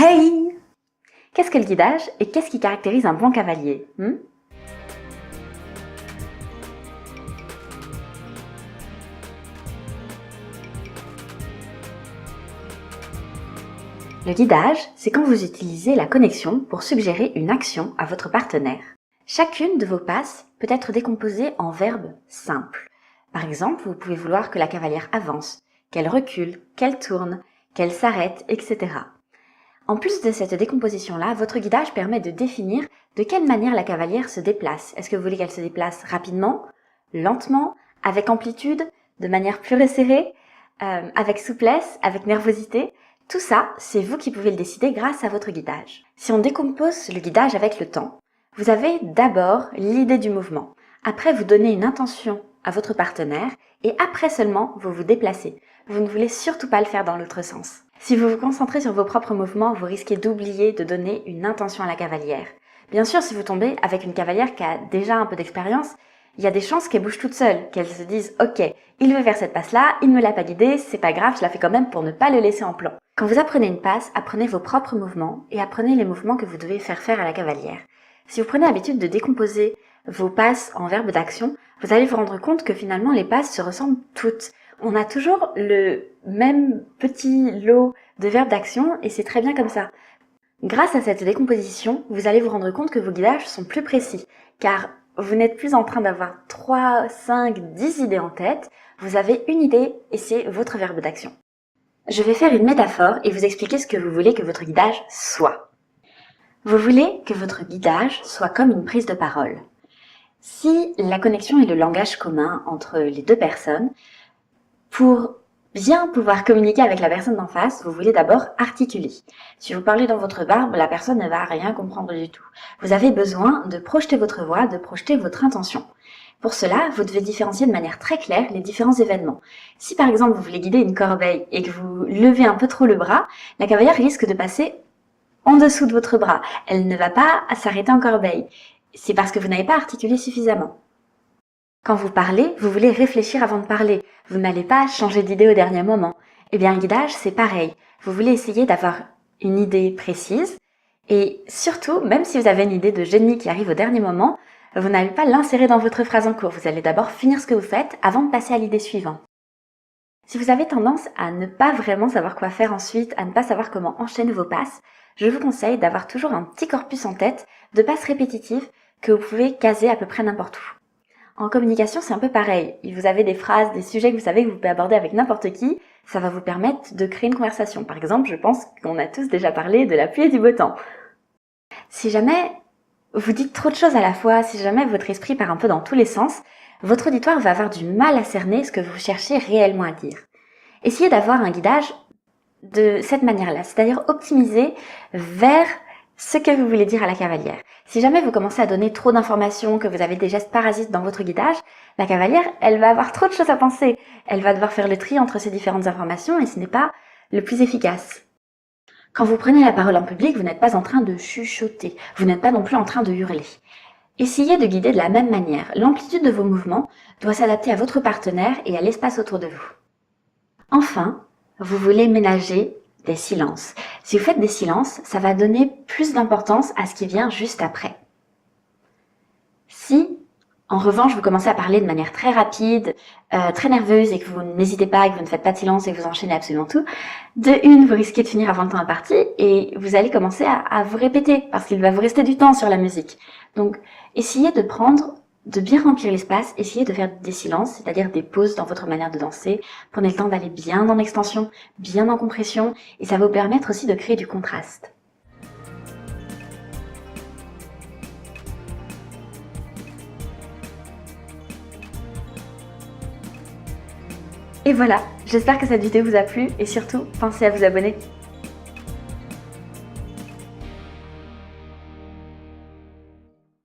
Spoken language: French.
Hey! Qu'est-ce que le guidage et qu'est-ce qui caractérise un bon cavalier? Le guidage, c'est quand vous utilisez la connexion pour suggérer une action à votre partenaire. Chacune de vos passes peut être décomposée en verbes simples. Par exemple, vous pouvez vouloir que la cavalière avance, qu'elle recule, qu'elle tourne, qu'elle s'arrête, etc. En plus de cette décomposition-là, votre guidage permet de définir de quelle manière la cavalière se déplace. Est-ce que vous voulez qu'elle se déplace rapidement, lentement, avec amplitude, de manière plus resserrée, avec souplesse, avec nervosité? Tout ça, c'est vous qui pouvez le décider grâce à votre guidage. Si on décompose le guidage avec le temps, vous avez d'abord l'idée du mouvement. Après, vous donnez une intention à votre partenaire et après seulement, vous vous déplacez. Vous ne voulez surtout pas le faire dans l'autre sens. Si vous vous concentrez sur vos propres mouvements, vous risquez d'oublier de donner une intention à la cavalière. Bien sûr, si vous tombez avec une cavalière qui a déjà un peu d'expérience, il y a des chances qu'elle bouge toute seule, qu'elle se dise « Ok, il veut faire cette passe-là, il ne me l'a pas guidée, c'est pas grave, je la fais quand même pour ne pas le laisser en plan. » Quand vous apprenez une passe, apprenez vos propres mouvements et apprenez les mouvements que vous devez faire à la cavalière. Si vous prenez l'habitude de décomposer vos passes en verbes d'action, vous allez vous rendre compte que finalement les passes se ressemblent toutes. On a toujours le même petit lot de verbes d'action et c'est très bien comme ça. Grâce à cette décomposition, vous allez vous rendre compte que vos guidages sont plus précis, car vous n'êtes plus en train d'avoir 3, 5, 10 idées en tête, vous avez une idée et c'est votre verbe d'action. Je vais faire une métaphore et vous expliquer ce que vous voulez que votre guidage soit. Vous voulez que votre guidage soit comme une prise de parole. Si la connexion est le langage commun entre les deux personnes, pour bien pouvoir communiquer avec la personne d'en face, vous voulez d'abord articuler. Si vous parlez dans votre barbe, la personne ne va rien comprendre du tout. Vous avez besoin de projeter votre voix, de projeter votre intention. Pour cela, vous devez différencier de manière très claire les différents événements. Si par exemple vous voulez guider une corbeille et que vous levez un peu trop le bras, la cavalière risque de passer en dessous de votre bras. Elle ne va pas s'arrêter en corbeille. C'est parce que vous n'avez pas articulé suffisamment. Quand vous parlez, vous voulez réfléchir avant de parler. Vous n'allez pas changer d'idée au dernier moment. Eh bien, le guidage, c'est pareil. Vous voulez essayer d'avoir une idée précise et surtout, même si vous avez une idée de génie qui arrive au dernier moment, vous n'allez pas l'insérer dans votre phrase en cours. Vous allez d'abord finir ce que vous faites avant de passer à l'idée suivante. Si vous avez tendance à ne pas vraiment savoir quoi faire ensuite, à ne pas savoir comment enchaîner vos passes, je vous conseille d'avoir toujours un petit corpus en tête de passes répétitives que vous pouvez caser à peu près n'importe où. En communication, c'est un peu pareil. Vous avez des phrases, des sujets que vous savez que vous pouvez aborder avec n'importe qui. Ça va vous permettre de créer une conversation. Par exemple, je pense qu'on a tous déjà parlé de la pluie et du beau temps. Si jamais vous dites trop de choses à la fois, si jamais votre esprit part un peu dans tous les sens, votre auditoire va avoir du mal à cerner ce que vous cherchez réellement à dire. Essayez d'avoir un guidage de cette manière-là, c'est-à-dire optimisé vers ce que vous voulez dire à la cavalière. Si jamais vous commencez à donner trop d'informations, que vous avez des gestes parasites dans votre guidage, la cavalière, elle va avoir trop de choses à penser. Elle va devoir faire le tri entre ces différentes informations et ce n'est pas le plus efficace. Quand vous prenez la parole en public, vous n'êtes pas en train de chuchoter. Vous n'êtes pas non plus en train de hurler. Essayez de guider de la même manière. L'amplitude de vos mouvements doit s'adapter à votre partenaire et à l'espace autour de vous. Enfin, vous voulez ménager des silences. Si vous faites des silences, ça va donner plus d'importance à ce qui vient juste après. Si, en revanche, vous commencez à parler de manière très rapide, très nerveuse et que vous n'hésitez pas, et que vous ne faites pas de silence et que vous enchaînez absolument tout, de une, vous risquez de finir avant le temps imparti et vous allez commencer à vous répéter parce qu'il va vous rester du temps sur la musique. Donc, essayez de bien remplir l'espace, essayez de faire des silences, c'est-à-dire des pauses dans votre manière de danser. Prenez le temps d'aller bien en extension, bien en compression, et ça va vous permettre aussi de créer du contraste. Et voilà, j'espère que cette vidéo vous a plu, et surtout, pensez à vous abonner.